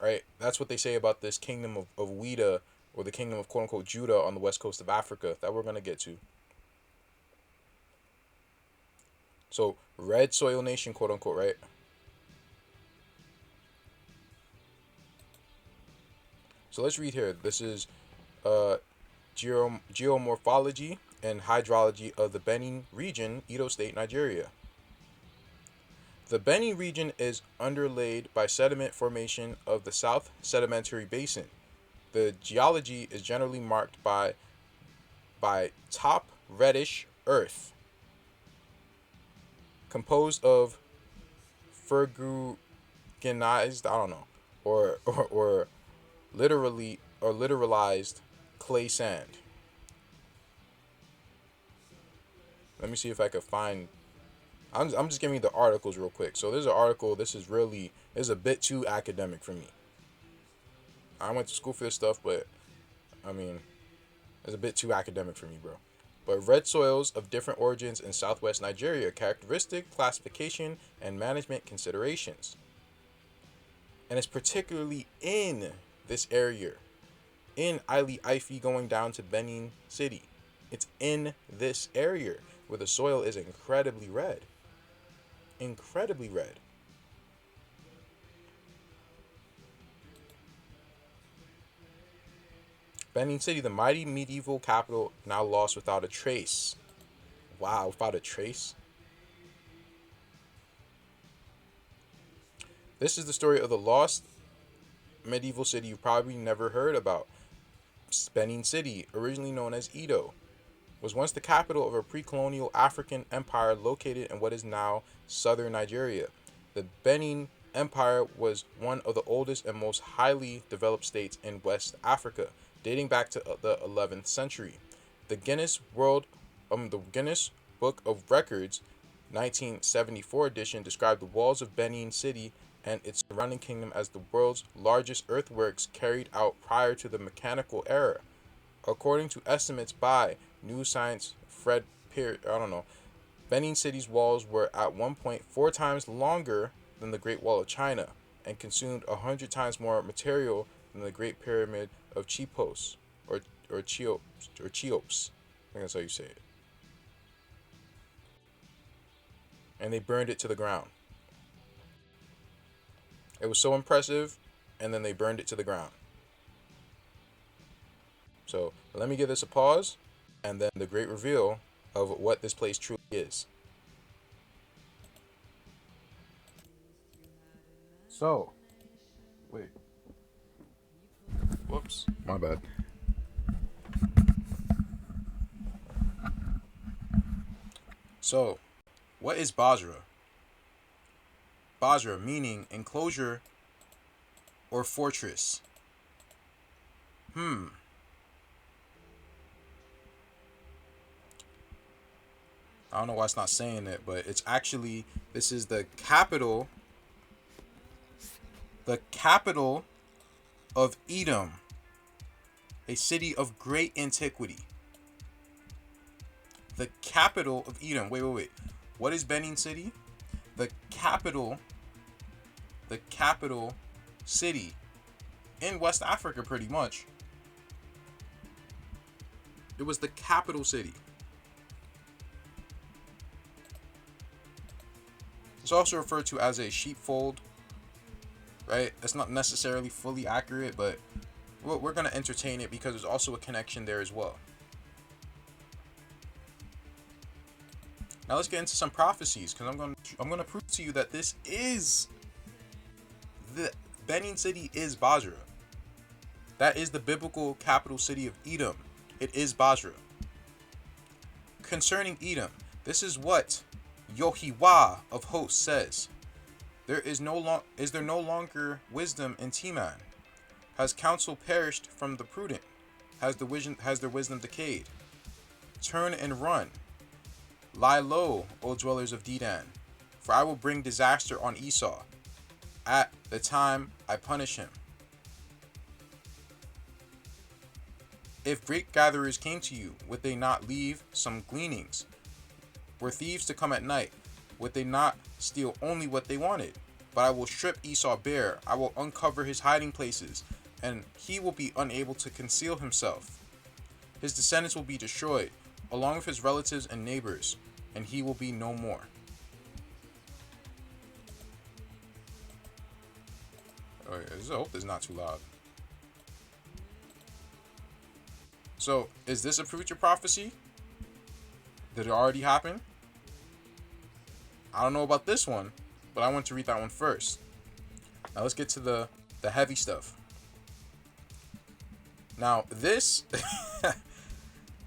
Right? That's what they say about this kingdom of Ouida, or the kingdom of quote unquote Judah on the west coast of Africa, that we're going to get to. So, Red Soil Nation, quote unquote, right? So let's read here. This is geomorphology and hydrology of the Benin region, Edo State, Nigeria. The Benin region is underlaid by sediment formation of the South Sedimentary Basin. The geology is generally marked by top reddish earth, composed of Africanized, I don't know, or literally or literalized clay sand. Let me see if I could find. I'm just giving you the articles real quick. So there's an article. This is a bit too academic for me. I went to school for this stuff, but I mean, it's a bit too academic for me, bro. But red soils of different origins in southwest Nigeria, characteristic, classification, and management considerations. And it's particularly in this area, in Ile Ife going down to Benin City. It's in this area where the soil is incredibly red. Incredibly red. Benin City, the mighty medieval capital, now lost without a trace. Wow, without a trace? This is the story of the lost medieval city you've probably never heard about. Benin City, originally known as Edo, was once the capital of a pre-colonial African empire located in what is now southern Nigeria. The Benin Empire was one of the oldest and most highly developed states in West Africa, dating back to the 11th century. The Guinness Book of Records 1974 edition described the walls of Benin City and its surrounding kingdom as the world's largest earthworks carried out prior to the mechanical era. According to estimates by New Science Fred Peer, Benin City's walls were at one point 4 times longer than the Great Wall of China and consumed 100 times more material than the Great Pyramid of Cheops or Cheops. I think that's how you say it. And they burned it to the ground. It was so impressive, and then they burned it to the ground. So let me give this a pause, and then the great reveal of what this place truly is. So, wait. Whoops, my bad. So, what is Bozrah? Bozrah meaning enclosure or fortress. I don't know why it's not saying it, but it's actually, this is the capital of Edom, a city of great antiquity. The capital of Edom. Wait. What is Benin City? The capital city in West Africa, pretty much. It was the capital city. It's also referred to as a sheepfold, right? It's not necessarily fully accurate, but we're going to entertain it because there's also a connection there as well. Now let's get into some prophecies, because I'm going to prove to you that this is the Benin City is Bozrah. That is the biblical capital city of Edom. It is Bozrah. Concerning Edom, this is what Yohiwah of hosts says. Is there no longer wisdom in Teman? Has counsel perished from the prudent? Has their wisdom decayed? Turn and run. Lie low, O dwellers of Dedan, for I will bring disaster on Esau at the time I punish him. If grape gatherers came to you, would they not leave some gleanings? Were thieves to come at night, would they not steal only what they wanted? But I will strip Esau bare, I will uncover his hiding places, and he will be unable to conceal himself. His descendants will be destroyed, along with his relatives and neighbors, and he will be no more. I hope this is not too loud. So, is this a future prophecy? Did it already happen? I don't know about this one, but I want to read that one first. Now let's get to the heavy stuff. Now this,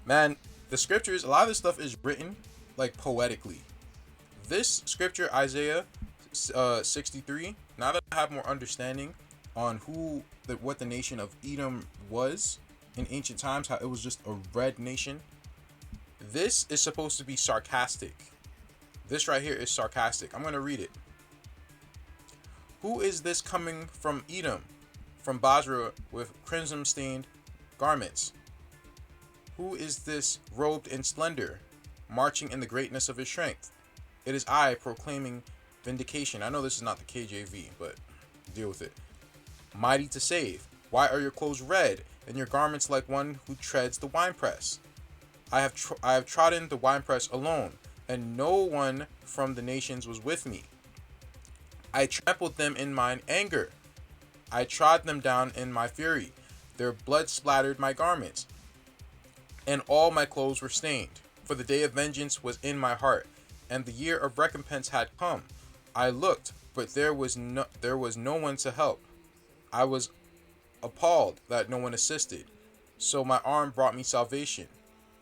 man, the scriptures, a lot of this stuff is written like poetically. This scripture, Isaiah 63, Now that I have more understanding on what the nation of Edom was in ancient times, how it was just a red nation, this is supposed to be sarcastic. This right here is sarcastic. I'm going to read it. Who is this coming from Edom, from Bozrah with crimson stained garments? Who is this robed in splendor, marching in the greatness of his strength? It is I proclaiming vindication. I know this is not the KJV, but deal with it. Mighty to save. Why are your clothes red, and your garments like one who treads the winepress? I have trodden the winepress alone, and no one from the nations was with me. I trampled them in mine anger. I trod them down in my fury. Their blood splattered my garments, and all my clothes were stained. For the day of vengeance was in my heart, and the year of recompense had come. I looked, but there was no one to help. I was appalled that no one assisted. So my arm brought me salvation,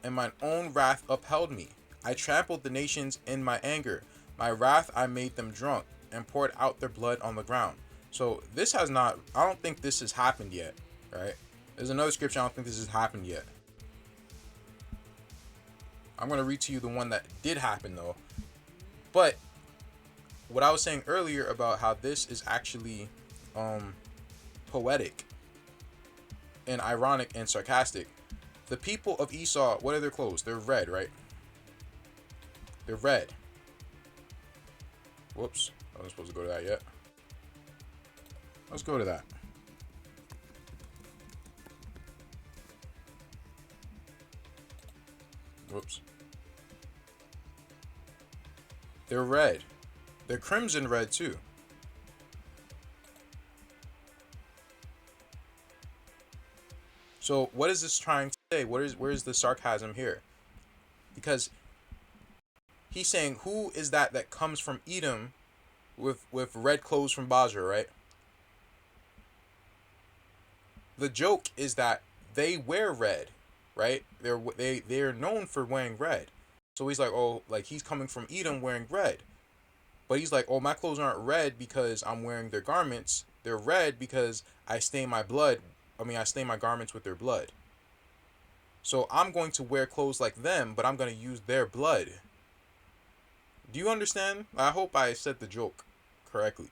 and mine own wrath upheld me. I trampled the nations in my anger. My wrath I made them drunk, and poured out their blood on the ground. So this has not, I don't think this has happened yet, right? There's another scripture, I don't think this has happened yet. I'm going to read to you the one that did happen though. But what I was saying earlier about how this is actually poetic and ironic and sarcastic. The people of Esau, what are their clothes? They're red, right? They're red. Whoops. I wasn't supposed to go to that yet. Let's go to that. Whoops. They're red. They're crimson red too. So what is this trying to say? Where is the sarcasm here? Because he's saying, who is that comes from Edom with red clothes from Bozrah, right? The joke is that they wear red, right? They're known for wearing red. So he's like, oh, like he's coming from Edom wearing red. But he's like, oh, my clothes aren't red because I'm wearing their garments. They're red because I stain my garments with their blood. So I'm going to wear clothes like them, but I'm going to use their blood. Do you understand? I hope I said the joke correctly.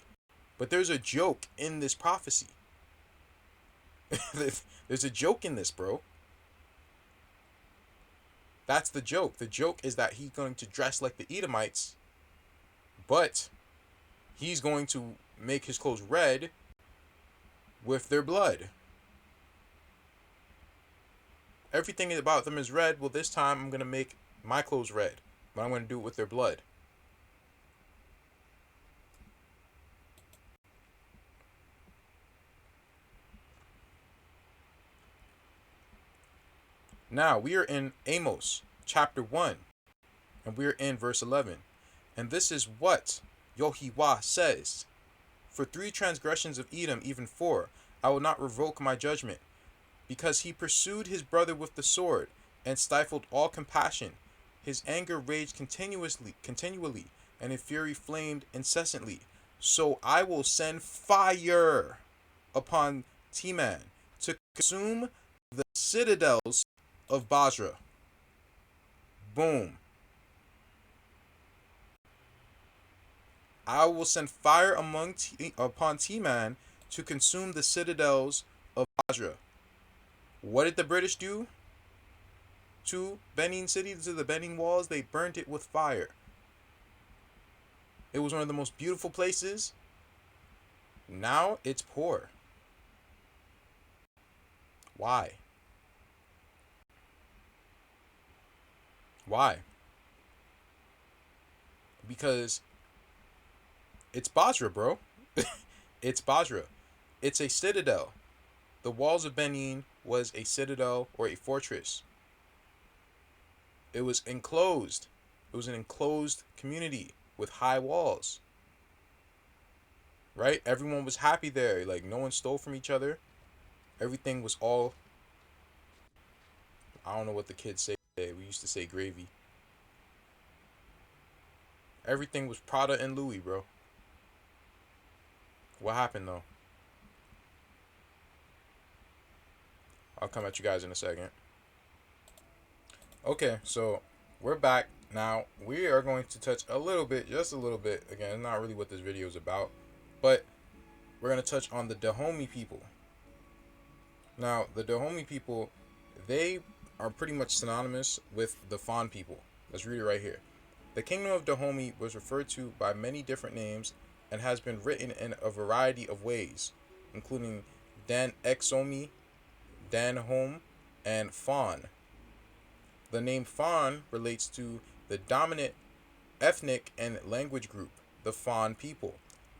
But there's a joke in this prophecy. There's a joke in this, bro. That's the joke. The joke is that he's going to dress like the Edomites, but he's going to make his clothes red with their blood. Everything about them is red. Well, this time I'm going to make my clothes red, but I'm going to do it with their blood. Now, we are in Amos chapter 1, and we are in verse 11. And this is what Yohiwah says. For 3 transgressions of Edom, even 4, I will not revoke my judgment. Because he pursued his brother with the sword, and stifled all compassion. His anger raged continually, and his fury flamed incessantly. So I will send fire upon Teman to consume the citadels of Bozrah. Boom. I will send fire upon Teman to consume the citadels of Bozrah. What did the British do to Benin City, to the Benin walls? They burnt it with fire. It was one of the most beautiful places. Now it's poor. Why? Why? Because it's Bozrah, bro. It's Bozrah. It's a citadel. The walls of Benin was a citadel or a fortress. It was enclosed. It was an enclosed community with high walls. Right? Everyone was happy there. Like, no one stole from each other. Everything was all, I don't know what the kids say. We used to say gravy. Everything was Prada and Louis, bro. What happened though? I'll come at you guys in a second. Okay, so we're back now. We are going to touch a little bit, just a little bit. Again, not really what this video is about, but we're going to touch on the Dahomey people. Now, the Dahomey people, they are pretty much synonymous with the Fon people. Let's read it right here. The kingdom of Dahomey was referred to by many different names and has been written in a variety of ways, including Dan Exomi, Dan Home, and Fon. The name Fon relates to the dominant ethnic and language group, the Fon people,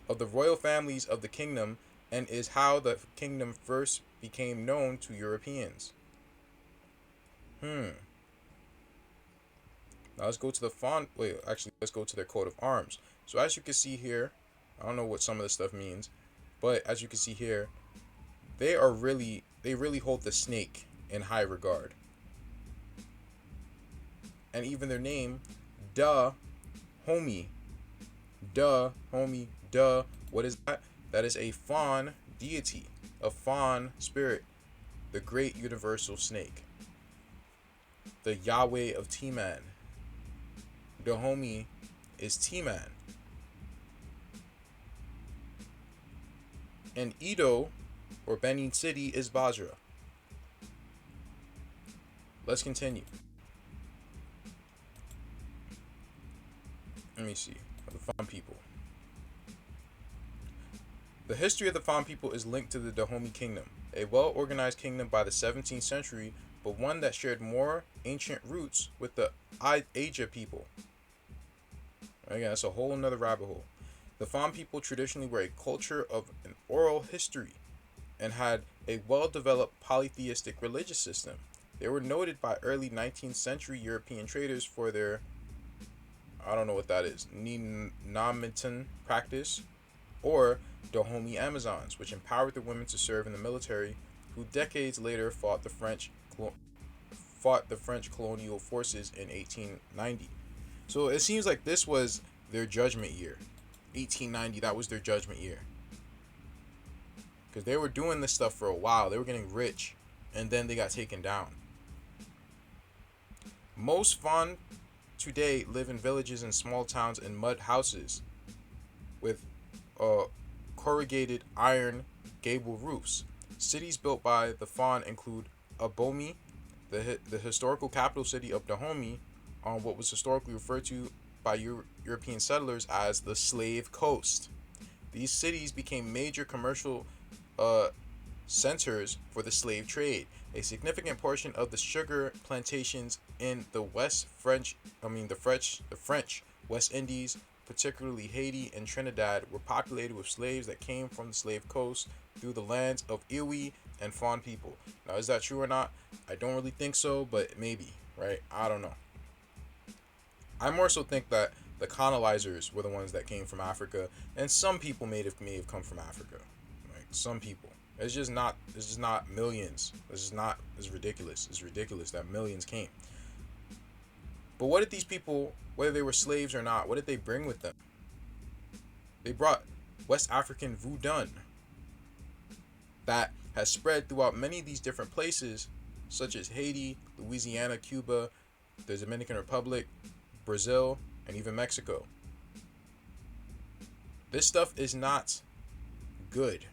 of the royal families of the kingdom, and is how the kingdom first became known to Europeans. Now let's go to the Fon. Wait, actually, let's go to their coat of arms. So as you can see here, I don't know what some of this stuff means, but as you can see here, they really hold the snake in high regard. And even their name, Duh Homie. Duh Homie. Duh. What is that? That is a Fon deity, a Fon spirit, the great universal snake, the Yahweh of T-Man. Dahomey is T-Man. And Edo, or Benin City, is Bozrah. Let's continue. Let me see. The Fon people. The history of the Fon people is linked to the Dahomey kingdom, a well-organized kingdom by the 17th century, but one that shared more ancient roots with the Aja people. Again, that's a whole nother rabbit hole. The Fon people traditionally were a culture of an oral history and had a well-developed polytheistic religious system. They were noted by early 19th century European traders for their, I don't know what that is, Namitan practice, or Dahomey Amazons, which empowered the women to serve in the military, who decades later fought the French colonial forces in 1890. So it seems like this was their judgment year. 1890, that was their judgment year. Because they were doing this stuff for a while. They were getting rich, and then they got taken down. Most Fon today live in villages and small towns in mud houses with corrugated iron gable roofs. Cities built by the Fon include Abomi, the historical capital city of Dahomey, on what was historically referred to by European settlers as the Slave Coast. These cities became major commercial centers for the slave trade. A significant portion of the sugar plantations in the French West Indies, particularly Haiti and Trinidad, were populated with slaves that came from the Slave Coast through the lands of Iwi and Fon people. Now, is that true or not? I don't really think so, but maybe, right? I don't know. I more so think that the colonizers were the ones that came from Africa, and some people may have come from Africa. Like some people. It's just not millions. It's ridiculous. It's ridiculous that millions came. But what did these people, whether they were slaves or not, what did they bring with them? They brought West African voodoo that has spread throughout many of these different places, such as Haiti, Louisiana, Cuba, the Dominican Republic, Brazil, and even Mexico. This stuff is not good,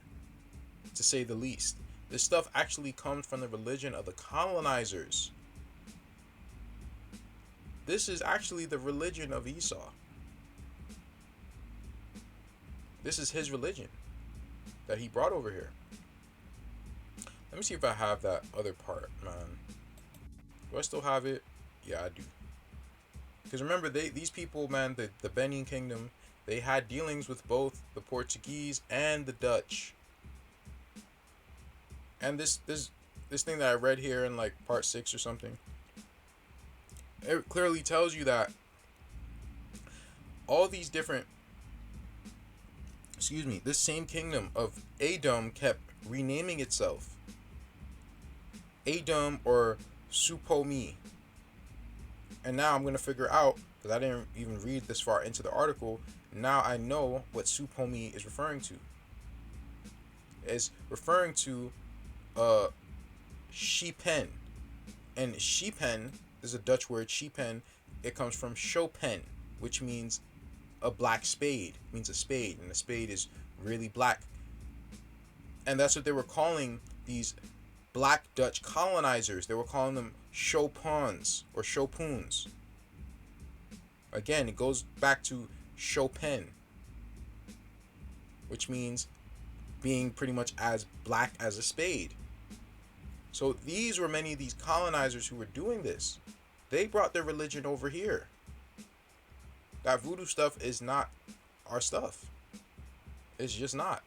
to say the least. This stuff actually comes from the religion of the colonizers. This is actually the religion of Esau. This is his religion that he brought over here. Let me see if I have that other part, man. Do I still have it? Yeah, I do. Because remember, these people, man, the Benin Kingdom, they had dealings with both the Portuguese and the Dutch. And this thing that I read here in like part 6 or something, it clearly tells you that all these different, this same kingdom of Edom kept renaming itself. Edom or Supomi. And now I'm going to figure out, because I didn't even read this far into the article, now I know what Supomi is referring to. is referring to uh sheepen. And sheepen is a Dutch word. Sheepen, it comes from Chopin, which means a black spade. It means a spade, and a spade is really black. And that's what they were calling these black Dutch colonizers. They were calling them Chopins or Chopuns. Again, it goes back to Chopin, which means being pretty much as black as a spade. So these were many of these colonizers who were doing this. They brought their religion over here. That voodoo stuff is not our stuff. It's just not.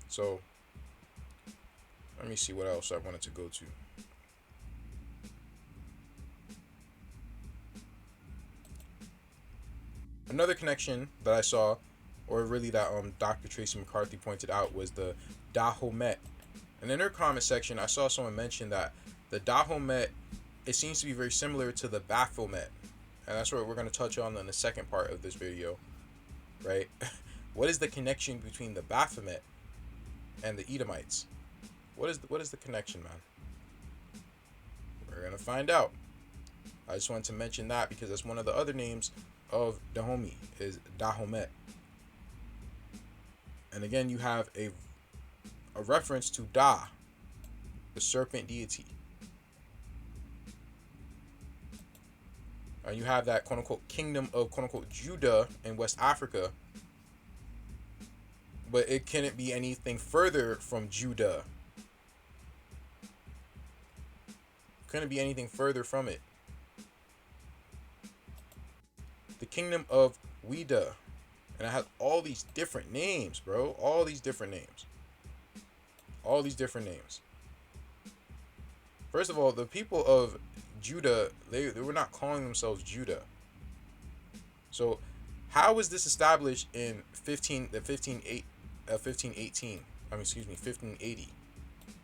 So let me see what else I wanted to go to. Another connection that I saw, or really that Dr. Tracy McCarthy pointed out, was the Dahomey. And in her comment section, I saw someone mention that the Dahomey, it seems to be very similar to the Baphomet. And that's what we're going to touch on in the second part of this video, right? What is the connection between the Baphomet and the Edomites? What is the connection, man? We're going to find out. I just wanted to mention that because that's one of the other names of Dahomey, is Dahomey. And again, you have a reference to Da, the serpent deity. And you have that quote-unquote kingdom of quote-unquote Judah in West Africa. But it couldn't be anything further from Judah. Couldn't be anything further from it. The kingdom of Wida. And it has all these different names, bro. All these different names. All these different names. First of all, the people of Judah, they were not calling themselves Judah. So, how was this established in 1580? I mean, excuse me, 1580,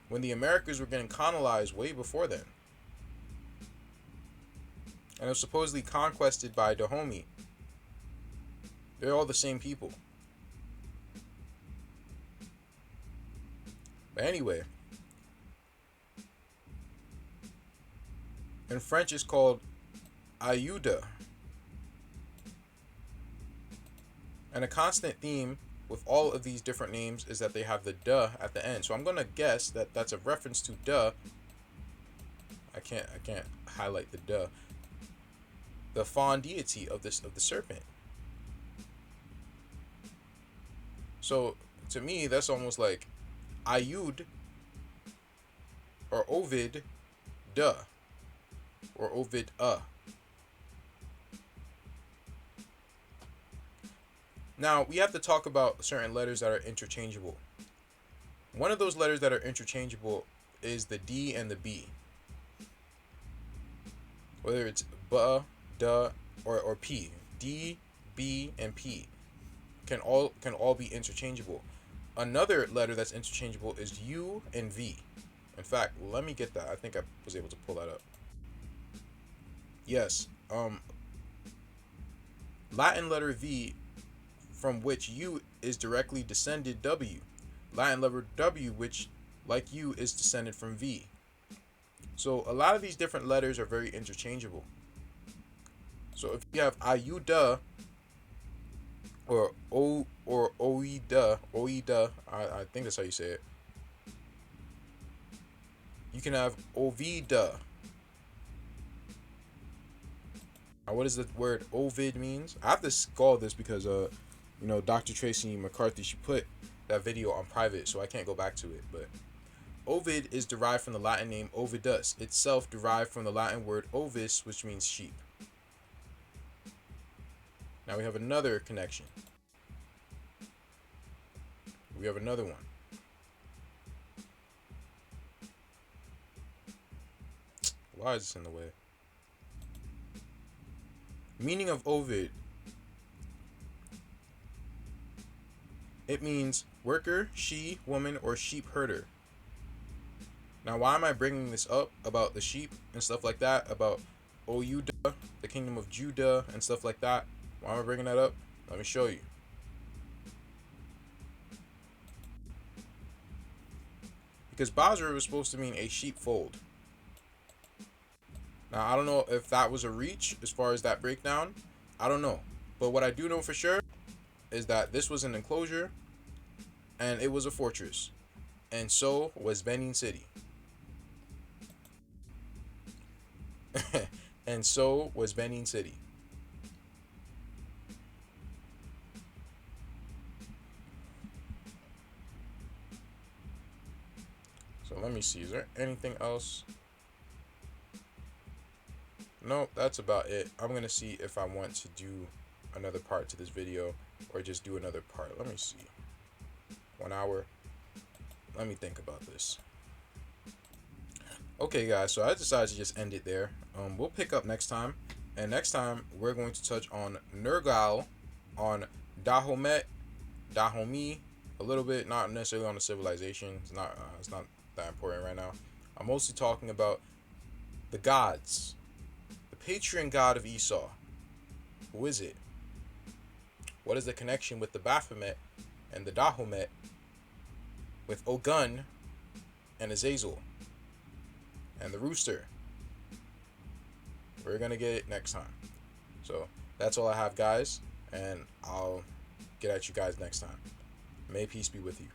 when the Americas were getting colonized way before then, and it was supposedly conquested by Dahomey. They're all the same people. But anyway, in French it's called Ayuda. And a constant theme with all of these different names is that they have the "duh" at the end. So I'm gonna guess that that's a reference to "duh." I can't highlight the "duh." The fawn deity of the serpent. So to me, that's almost like Ayud or Ovid, duh, or Ovid, Now, we have to talk about certain letters that are interchangeable. One of those letters that are interchangeable is the D and the B. Whether it's B, D, or P. D, B, and P can all be interchangeable. Another letter that's interchangeable is U and V. In fact, let me get that. I think I was able to pull that up. Yes. Latin letter V, from which U is directly descended W. Latin letter W, which, like U, is descended from V. So a lot of these different letters are very interchangeable. So if you have Ayuda or Oida, I think that's how you say it. You can have Ovida. Now, what does the word Ovid means? I have to call this because Dr. Tracy McCarthy, she put that video on private, so I can't go back to it. But Ovid is derived from the Latin name Ovidus, itself derived from the Latin word ovis, which means sheep. Now we have another connection. We have another one. Why is this in the way? Meaning of Ovid. It means worker, she, woman, or sheep herder. Now, why am I bringing this up about the sheep and stuff like that? About Oyuda, the kingdom of Judah, and stuff like that? Why am I bringing that up? Let me show you. Because Bozrah was supposed to mean a sheepfold. Now, I don't know if that was a reach as far as that breakdown. I don't know. But what I do know for sure is that this was an enclosure and it was a fortress. And so was Benin City. And so was Benin City. So let me see. Is there anything else? No, that's about it. I'm going to see if I want to do another part to this video or just do another part. Let me see. 1 hour. Let me think about this. Okay, guys, so I decided to just end it there. We'll pick up next time. And next time, we're going to touch on Nergal, on Dahomey, a little bit, not necessarily on the civilization. It's not that important right now. I'm mostly talking about the gods. The patron god of Esau. Who is it? What is the connection with the Baphomet and the Dahomey, with Ogun and Azazel and the rooster? We're gonna get it next time. So that's all I have, guys, and I'll get at you guys next time. May peace be with you.